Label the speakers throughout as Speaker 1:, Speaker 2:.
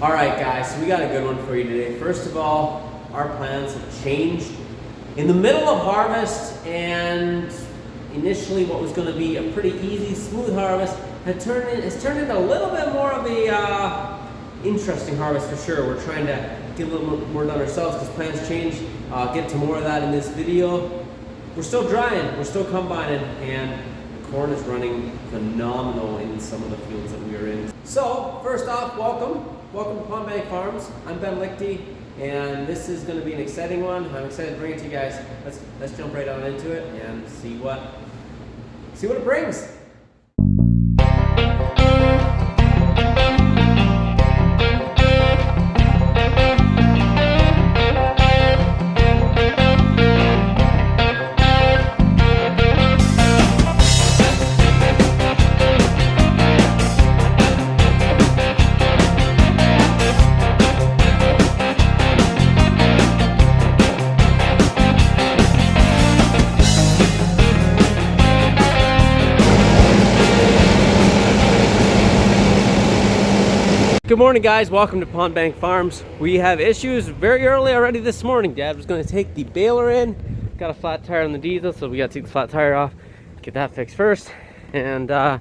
Speaker 1: All right, guys, so we got a good one for you today. First of all, our plans have changed. In the middle of harvest, and initially what was going to be a pretty easy, smooth harvest has turned into a little bit more of a interesting harvest for sure. We're trying to get a little more done ourselves because plans change. Get to more of that in this video. We're still drying, we're still combining, and corn is running phenomenal in some of the fields that we are in. So, first off, welcome to Pond Bank Farms. I'm Ben Lichty, and this is going to be an exciting one. I'm excited to bring it to you guys. Let's jump right on into it and see what it brings. Good morning, guys. Welcome to Pond Bank Farms. We have issues very early already this morning. Dad was going to take the baler in. Got a flat tire on the diesel, so we got to take the flat tire off, get that fixed first, and then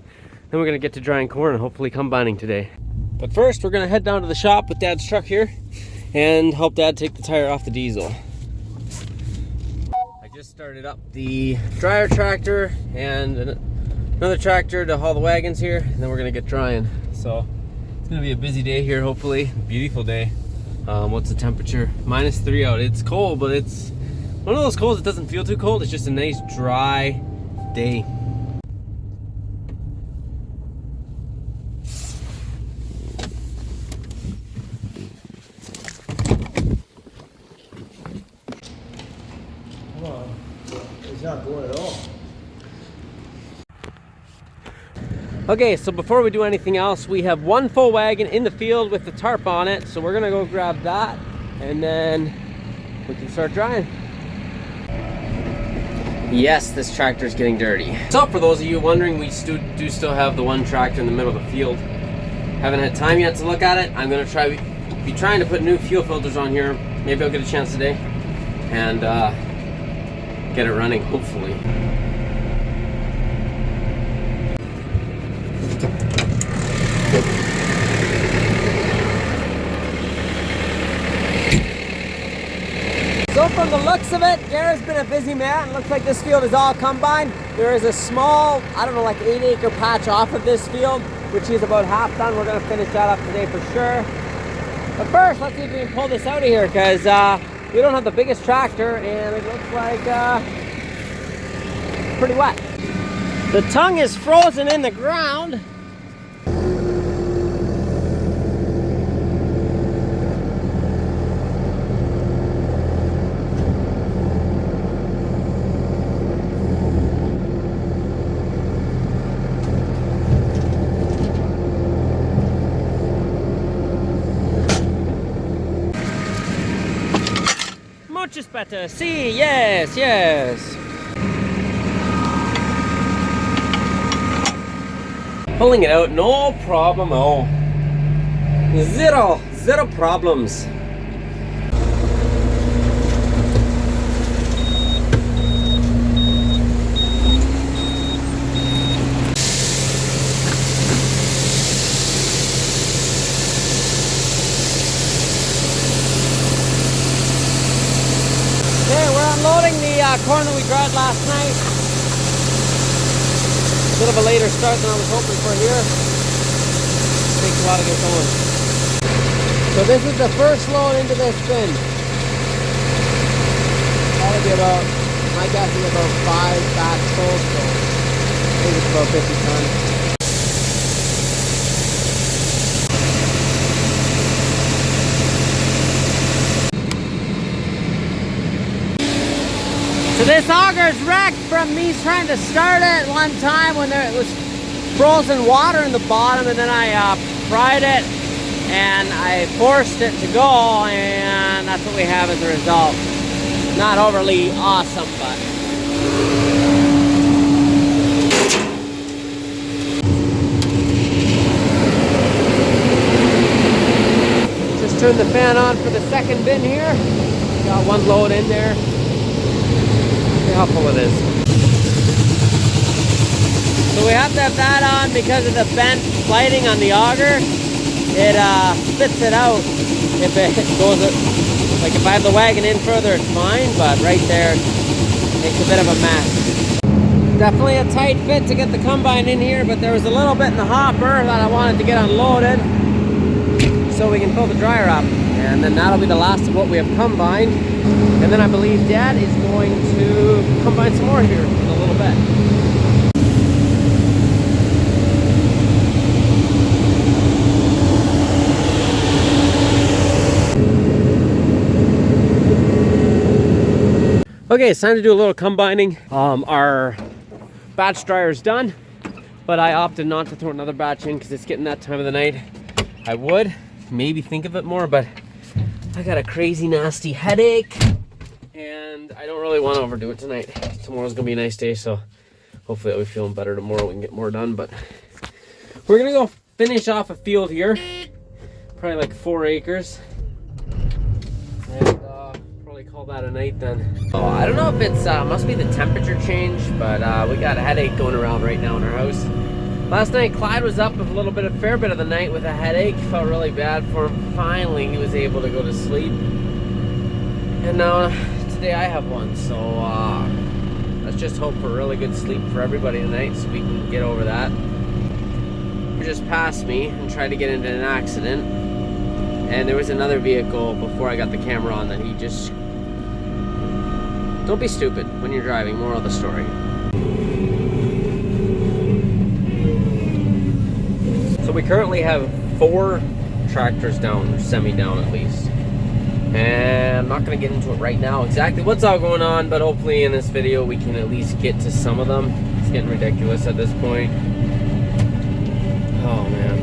Speaker 1: we're going to get to drying corn and hopefully combining today. But first, we're going to head down to the shop with Dad's truck here and help Dad take the tire off the diesel. I just started up the dryer tractor and another tractor to haul the wagons here, and then we're going to get drying. So it's gonna be a busy day here, hopefully. Beautiful day. What's the temperature? -3 out. It's cold, but it's one of those colds that doesn't feel too cold. It's just a nice dry day.
Speaker 2: Come on. It's not going at all.
Speaker 1: Okay, so before we do anything else, we have one full wagon in the field with the tarp on it, so we're gonna go grab that and then we can start drying. Yes, this tractor is getting dirty. So for those of you wondering, we do still have the one tractor in the middle of the field. Haven't had time yet to look at it. I'm gonna be trying to put new fuel filters on here. Maybe I'll get a chance today and get it running, hopefully. So from the looks of it, Garrett's been a busy man. Looks like this field is all combined. There is a small, I don't know, like 8-acre patch off of this field, which is about half done. We're gonna finish that up today for sure. But first, let's see if we can pull this out of here, because we don't have the biggest tractor and it looks like pretty wet. The tongue is frozen in the ground. Much better. See, yes, yes. Pulling it out, no problem. Oh, zero problems. Unloading the corn that we dried last night. A bit of a later start than I was hoping for here. Takes a while to get going. So this is the first load into this bin. Probably be about, my guess is about 5 bags full, so I think it's about 50 tons. So this auger's wrecked from me trying to start it one time when it was frozen water in the bottom, and then I fried it and I forced it to go, and that's what we have as a result. Not overly awesome, but Just turned the fan on for the second bin here. Got one load in there. See how full it is. So we have to have that on because of the bent lighting on the auger. It spits it out if it goes, like if I have the wagon in further, it's fine, but right there, it makes a bit of a mess. Definitely a tight fit to get the combine in here, but there was a little bit in the hopper that I wanted to get unloaded so we can fill the dryer up. And then that'll be the last of what we have combined. And then I believe Dad is going to combine some more here in a little bit. Okay, it's time to do a little combining. Our batch dryer is done, but I opted not to throw another batch in because it's getting that time of the night. I would maybe think of it more, but I got a crazy nasty headache and I don't really want to overdo it tonight. Tomorrow's gonna be a nice day, so hopefully I'll be feeling better tomorrow. We can get more done, but we're gonna go finish off a field here, probably like 4 acres. And call that a night then. Oh, I don't know if it's must be the temperature change, but we got a headache going around right now in our house. Last night Clyde was up with a fair bit of the night with a headache. Felt really bad for him. Finally he was able to go to sleep, and now today I have one, so let's just hope for really good sleep for everybody tonight so we can get over that. He just passed me and tried to get into an accident, and there was another vehicle before I got the camera on that he just... Don't be stupid when you're driving, moral of the story. So we currently have 4 tractors down, or semi-down at least. And I'm not going to get into it right now exactly what's all going on, but hopefully in this video we can at least get to some of them. It's getting ridiculous at this point. Oh man.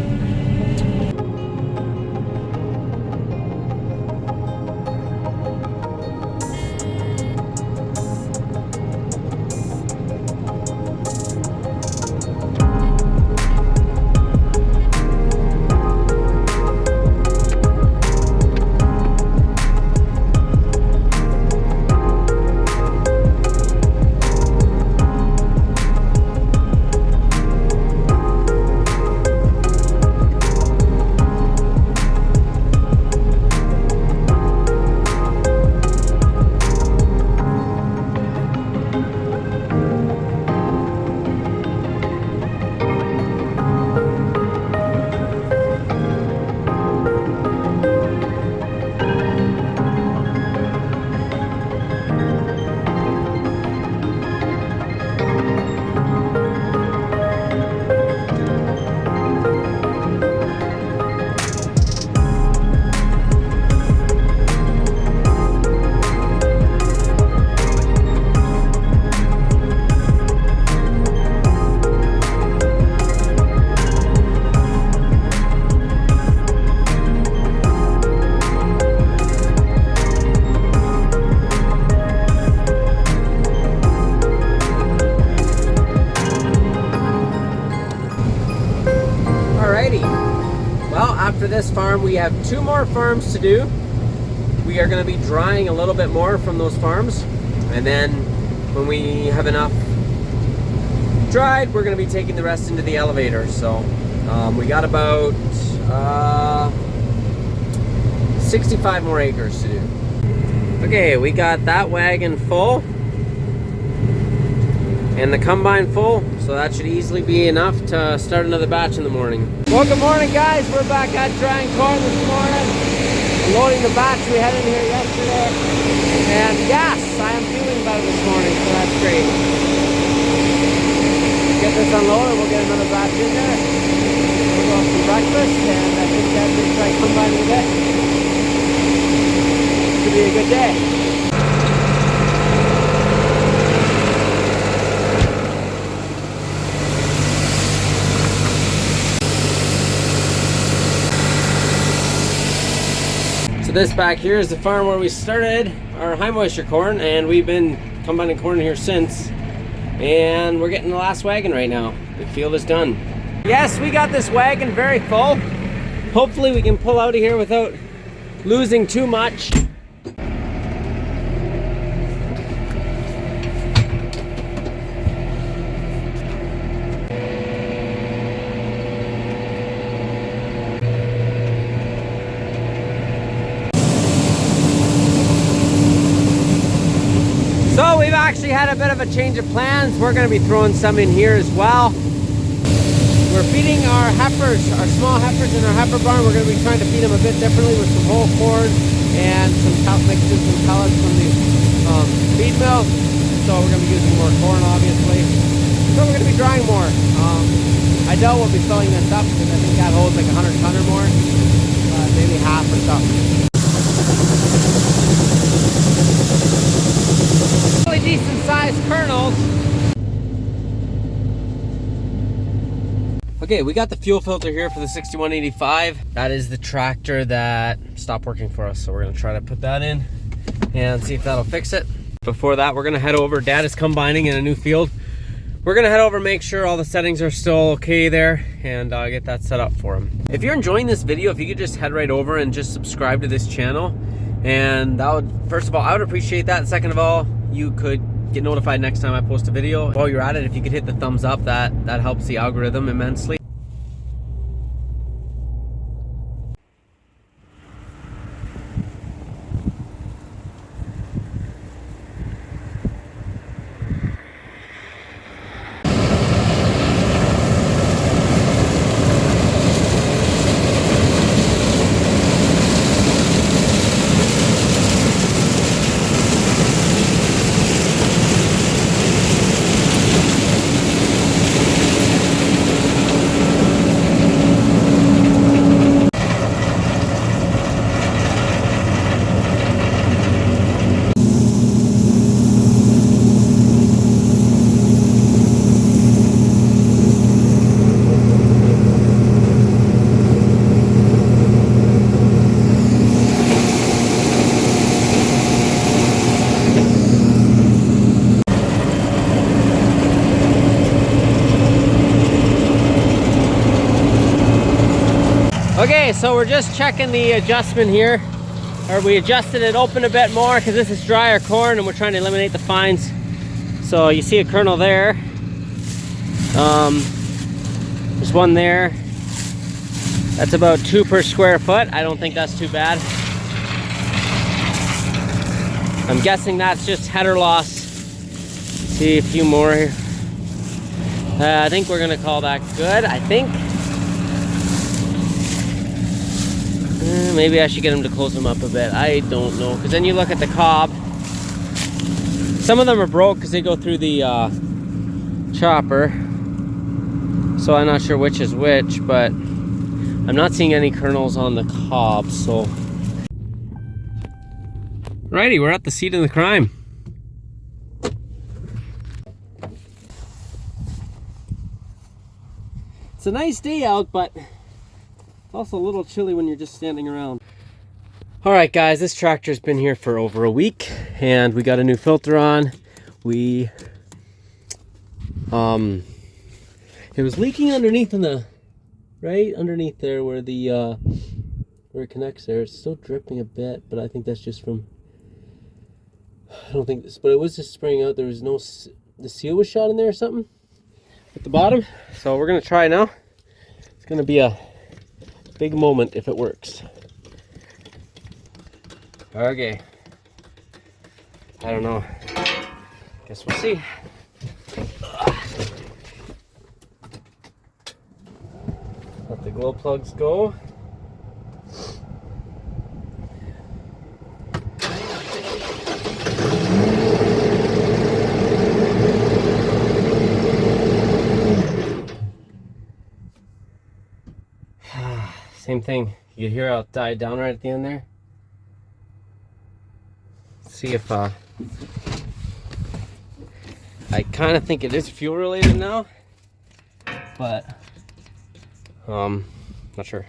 Speaker 1: After this farm, we have 2 more farms to do. We are going to be drying a little bit more from those farms, and then when we have enough dried, we're going to be taking the rest into the elevator. So we got about 65 more acres to do. Okay, we got that wagon full and the combine full, so that should easily be enough to start another batch in the morning. Well, good morning guys, we're back at drying corn this morning, loading the batch we had in here yesterday, and yes, I am feeling better this morning, so that's great. Get this unloaded, we'll get another batch in there, we'll go have some breakfast, and I think that's going to try combining a bit. Should be a good day. This back here is the farm where we started our high moisture corn, and we've been combining corn here since, and we're getting the last wagon right now. The field is done. Yes, we got this wagon very full. Hopefully we can pull out of here without losing too much. So we've actually had a bit of a change of plans. We're going to be throwing some in here as well. We're feeding our heifers, our small heifers in our heifer barn. We're going to be trying to feed them a bit differently with some whole corn and mixing some pellets from the feed mill. So we're going to be using more corn, obviously. So we're going to be drying more. I doubt we'll be filling this up because I think that holds like 100 ton or more, maybe half or something. Really decent sized kernels. Okay, we got the fuel filter here for the 6185. That is the tractor that stopped working for us, so we're gonna try to put that in and see if that'll fix it. Before that, we're gonna head over. Dad is combining in a new field. We're gonna head over, make sure all the settings are still okay there, and get that set up for him. If you're enjoying this video, if you could just head right over and just subscribe to this channel, and that would, first of all, I would appreciate that. Second of all, you could get notified next time I post a video. While you're at it, if you could hit the thumbs up, that helps the algorithm immensely. Okay, so we're just checking the adjustment here, or we adjusted it open a bit more because this is drier corn and we're trying to eliminate the fines. So you see a kernel there. There's one there. That's about 2 per square foot. I don't think that's too bad. I'm guessing that's just header loss. See a few more here. I think we're gonna call that good, I think. Maybe I should get them to close them up a bit. I don't know, because then you look at the cob. Some of them are broke because they go through the chopper. So I'm not sure which is which, but I'm not seeing any kernels on the cob, so. Righty, we're at the seat of the crime. It's a nice day out, but also a little chilly when you're just standing around. All right, guys, this tractor's been here for over a week, and we got a new filter on. It was leaking underneath in the, right underneath there where the where it connects there. It's still dripping a bit, but I think that's just from, I don't think this, but it was just spraying out. There was no, the seal was shot in there or something at the bottom. So we're gonna try now. It's gonna be a big moment if it works. Okay. I don't know. Guess we'll see. Let the glow plugs go. Same thing. You hear how it died down right at the end there? Let's see if I kind of think it is fuel related now, but not sure.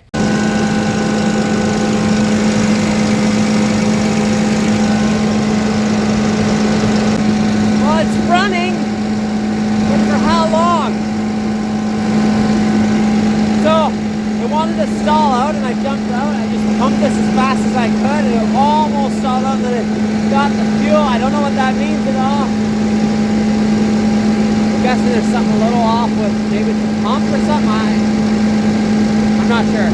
Speaker 1: Well, it's running, but for how long? So I wanted to stall out and I jumped out. I just pumped
Speaker 3: this as fast as I could, and it almost stalled out, and then it got the fuel. I don't know what that means at all. I'm guessing there's something a little off with maybe the pump or something. I'm not sure.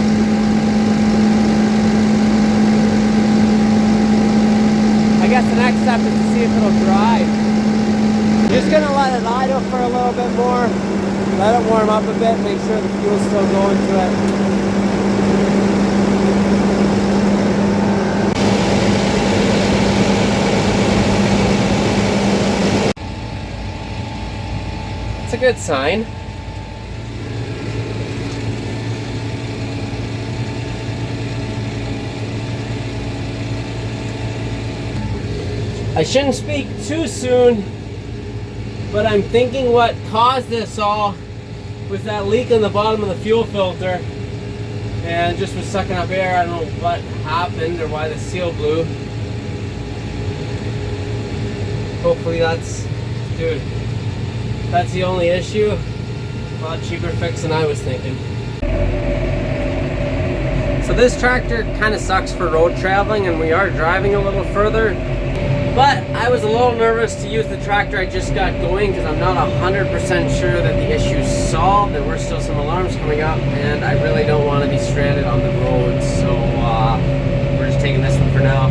Speaker 3: I guess the next step is to see if it'll dry. Just gonna let it idle for a little bit more. Let it warm up a bit, make sure the fuel's still going to it. It's a good sign. I shouldn't speak too soon, but I'm thinking what caused this all was that leak on the bottom of the fuel filter, and just was sucking up air. I don't know what happened or why the seal blew. Hopefully that's, dude, that's the only issue. A lot cheaper fix than I was thinking. So this tractor kind of sucks for road traveling, and we are driving a little further. But I was a little nervous to use the tractor I just got going because I'm not 100% sure that the issue's solved. There were still some alarms coming up, and I really don't want to be stranded on the road. So we're just taking this one for now.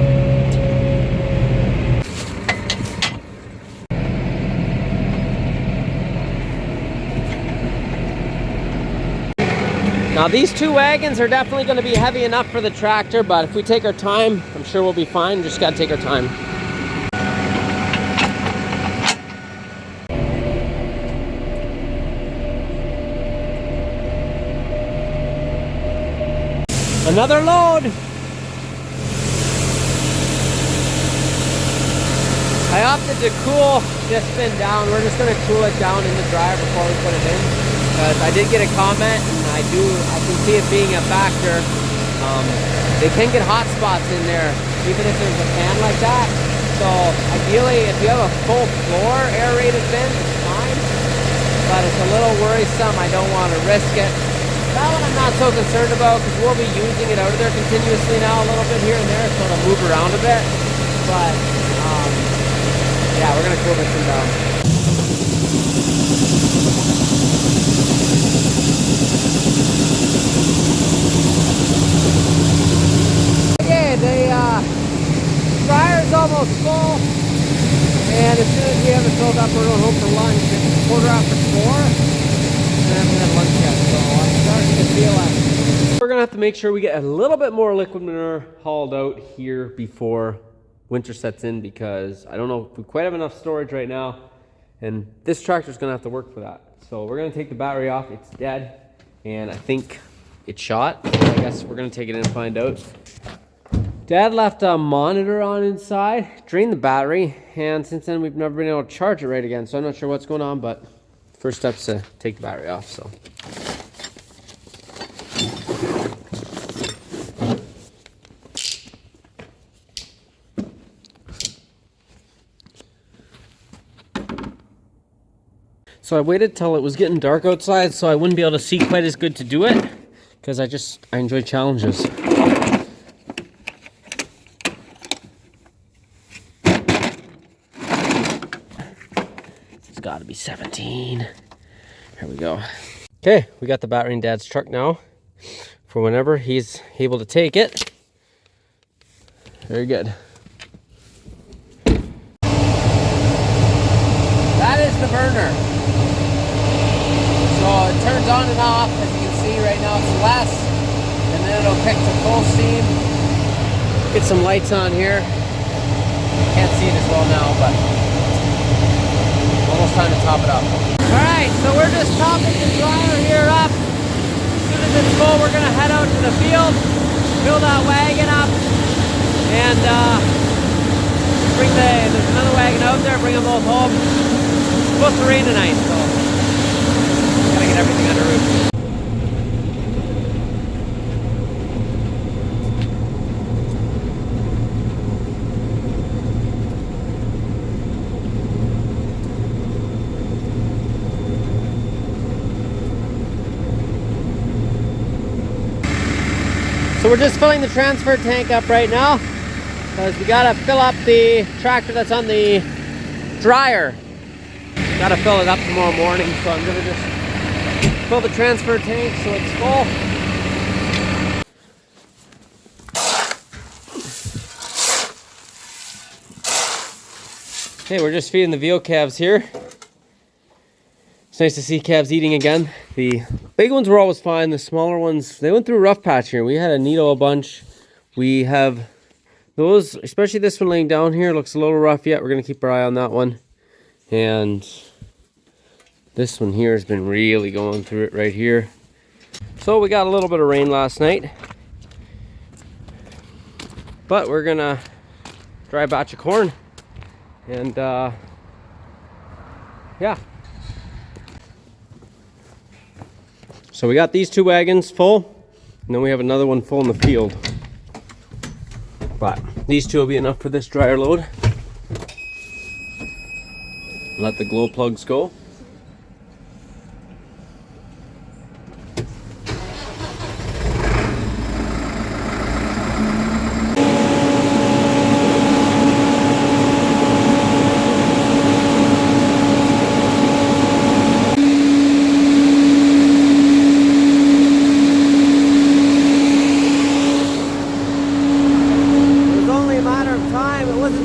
Speaker 3: Now these two wagons are definitely going to be heavy enough for the tractor, but if we take our time, I'm sure we'll be fine. Just got to take our time. Another load. I opted to cool this bin down. We're just gonna cool it down in the dryer before we put it in. Because I did get a comment, and I can see it being a factor. They can get hot spots in there, even if there's a fan like that. So ideally, if you have a full floor aerated bin, it's fine. But it's a little worrisome. I don't want to risk it. That one I'm not so concerned about because we'll be using it out of there continuously now a little bit here and there, so it'll move around a bit. But yeah, we're gonna cool this one down. Okay, the dryer's almost full, and as soon as we have it filled up, we're going home for lunch. It's 4:15. I haven't had lunch yet, so I'm starting to feel it. We're gonna have to make sure we get a little bit more liquid manure hauled out here before winter sets in, because I don't know if we quite have enough storage right now, and this tractor's gonna have to work for that. So we're gonna take the battery off. It's dead, and I think it's shot. I guess we're gonna take it in and find out. Dad left a monitor on inside, drained the battery, and since then we've never been able to charge it right again, so I'm not sure what's going on, but first step's to take the battery off, so. So I waited till it was getting dark outside so I wouldn't be able to see quite as good to do it, because I enjoy challenges. Gotta be 17. Here we go. Okay, we got the battery in Dad's truck now for whenever he's able to take it. Very good. That is the burner. So it turns on and off. As you can see right now it's less, and then it'll kick to full steam. Get some lights on here. Can't see it as well now, but almost time to top it up. Alright, so we're just topping the dryer here up. As soon as it's full, we're going to head out to the field, fill that wagon up, and there's another wagon out there, bring them both home. It's supposed to rain tonight, so gotta get everything under roof. So we're just filling the transfer tank up right now because we gotta fill up the tractor that's on the dryer. Gotta fill it up tomorrow morning, so I'm gonna just fill the transfer tank so it's full. Okay, we're just feeding the veal calves here. It's nice to see calves eating again. The big ones were always fine. The smaller ones, they went through a rough patch here. We had a neato a bunch. We have those, especially this one laying down here, looks a little rough yet. We're gonna keep our eye on that one. And this one here has been really going through it right here. So we got a little bit of rain last night. But we're gonna dry a batch of corn. And yeah. So we got these 2 wagons full, and then we have another one full in the field. But these 2 will be enough for this dryer load. Let the glow plugs go.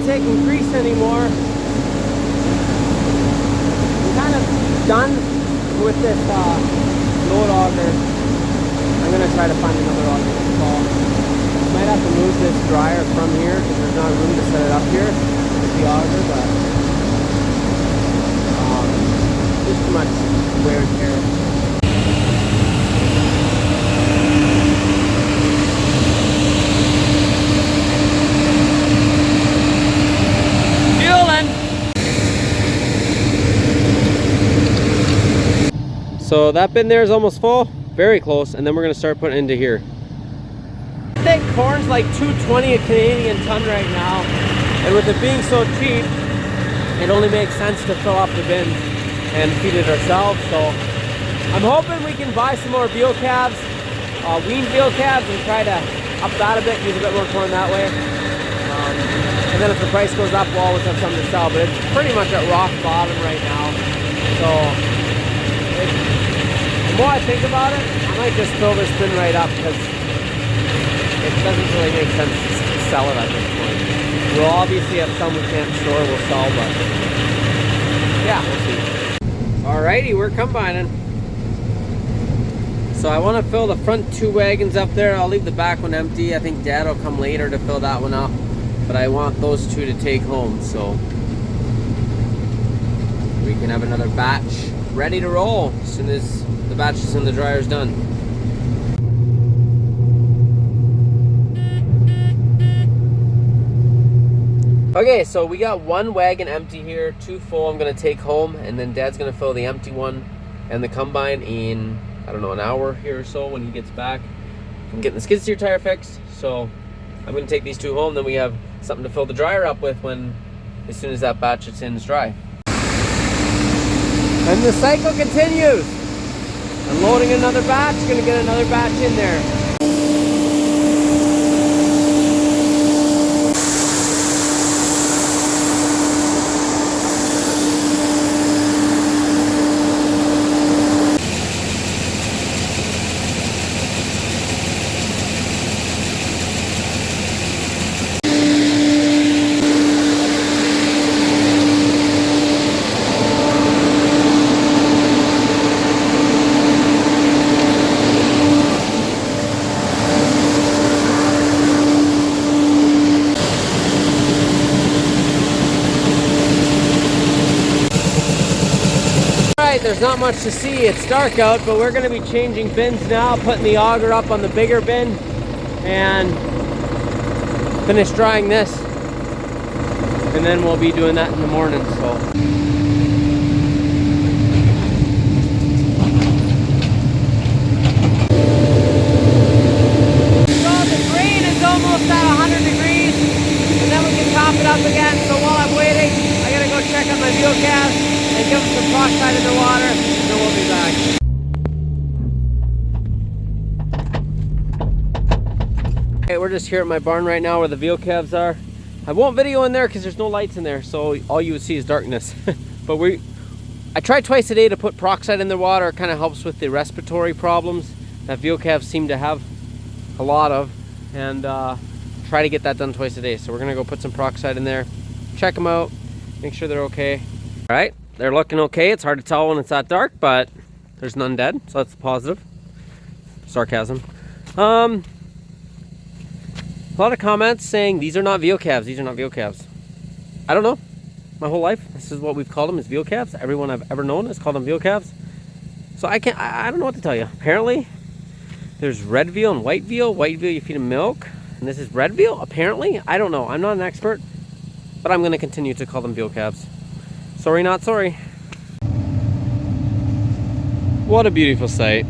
Speaker 3: Taking grease anymore. I'm kind of done with this load auger. I'm gonna try to find another auger this fall. Might have to move this dryer from here because there's not room to set it up here with the auger, but there's too much wear and tear. So that bin there is almost full, very close, and then we're gonna start putting into here. I think corn's like $2.20 a Canadian ton right now, and with it being so cheap, it only makes sense to fill up the bin and feed it ourselves. So I'm hoping we can buy some more veal calves, weaned veal calves, and try to up that a bit, use a bit more corn that way. And then if the price goes up, we'll always have something to sell, but it's pretty much at rock bottom right now. So the more I think about it, I might just fill this bin right up because it doesn't really make sense to sell it at this point. We'll obviously have some we can't store, we'll sell, but yeah, we'll see. Alrighty, we're combining. So I want to fill the front 2 wagons up there. I'll leave the back one empty. I think Dad will come later to fill that one up, but I want those 2 to take home so we can have another batch ready to roll as soon as the batch is in the dryer is done. Okay, so we got 1 wagon empty here, 2 full I'm gonna take home, and then Dad's gonna fill the empty one and the combine in, I don't know, an hour here or so when he gets back from getting the skid steer tire fixed. So I'm gonna take these 2 home, then we have something to fill the dryer up with as soon as that batch is in is dry. And the cycle continues. Unloading another batch, gonna get another batch in there. There's not much to see, it's dark out, but we're going to be changing bins now, putting the auger up on the bigger bin and finish drying this, and then we'll be doing that in the morning. So the green is almost at 100 degrees, and then we can top it up again. So while I'm waiting, I gotta go check on my veal calves and give them some peroxide in the water, and then we'll be back.
Speaker 1: Okay, we're just here at my barn right now where the veal calves are. I won't video in there because there's no lights in there, so all you would see is darkness. But I try twice a day to put peroxide in the water. It kind of helps with the respiratory problems that veal calves seem to have a lot of, and try to get that done twice a day. So we're gonna go put some peroxide in there, check them out, make sure they're okay. All right, they're looking okay. It's hard to tell when it's that dark, but there's none dead, so that's positive. Sarcasm. A lot of comments saying these are not veal calves. These are not veal calves. I don't know. My whole life, this is what we've called them, is veal calves. Everyone I've ever known has called them veal calves. So I don't know what to tell you. Apparently, there's red veal and white veal. White veal, you feed them milk. And this is red veal, apparently. I don't know. I'm not an expert. But I'm going to continue to call them veal calves. Sorry, not sorry. What a beautiful sight.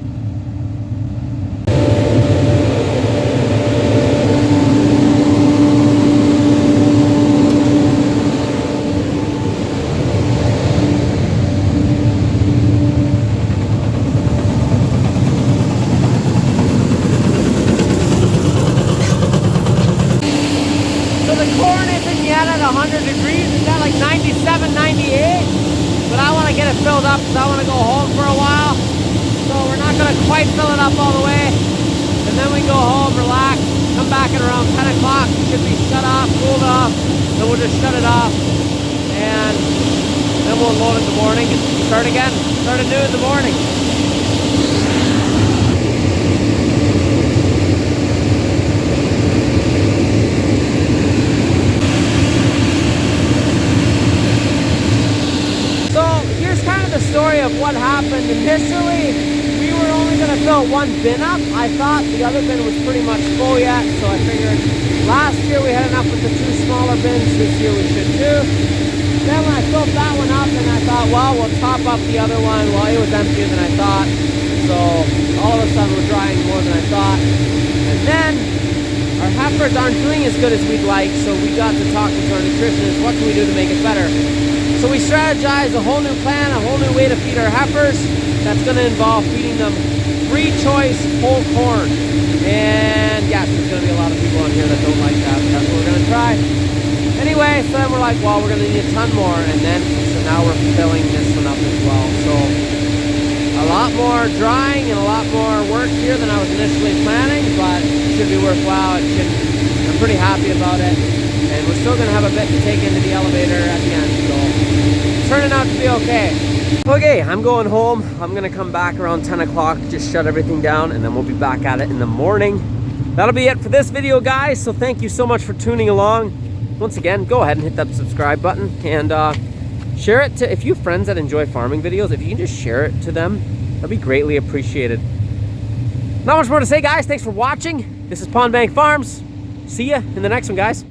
Speaker 3: At 100 degrees, it's at like 97, 98, but I want to get it filled up because I want to go home for a while, so we're not going to quite fill it up all the way, and then we go home, relax, come back at around 10 o'clock, it should be shut off, cooled off, then we'll just shut it off, and then we'll load in the morning and start again, start anew in the morning. Story of what happened. Initially, we were only going to fill one bin up. I thought the other bin was pretty much full yet, so I figured last year we had enough with the 2 smaller bins. This year we should too. Then when I filled that one up, and I thought, well, we'll top up the other one. Well, it was emptier than I thought, so all of a sudden we're drying more than I thought. And then our heifers aren't doing as good as we'd like, so we got to talking to our nutritionist. What can we do to make it better? So we strategized a whole new plan, a whole new way to feed our heifers. That's going to involve feeding them free choice whole corn. And yes, there's going to be a lot of people on here that don't like that, but that's what we're going to try. Anyway, so then we're like, well, we're going to need a ton more. And then, so now we're filling this one up as well. So a lot more drying and a lot more work here than I was initially planning, but it should be worthwhile. I'm pretty happy about it. And we're still going to have a bit to take into the elevator at the end, so it's turning out to be okay. Okay, I'm going home. I'm going to come back around 10 o'clock, just shut everything down, and then we'll be back at it in the morning. That'll be it for this video, guys, so thank you so much for tuning along. Once again, go ahead and hit that subscribe button, and share it to, if you have friends that enjoy farming videos, if you can just share it to them, that'd be greatly appreciated. Not much more to say, guys. Thanks for watching. This is Pond Bank Farms. See ya in the next one, guys.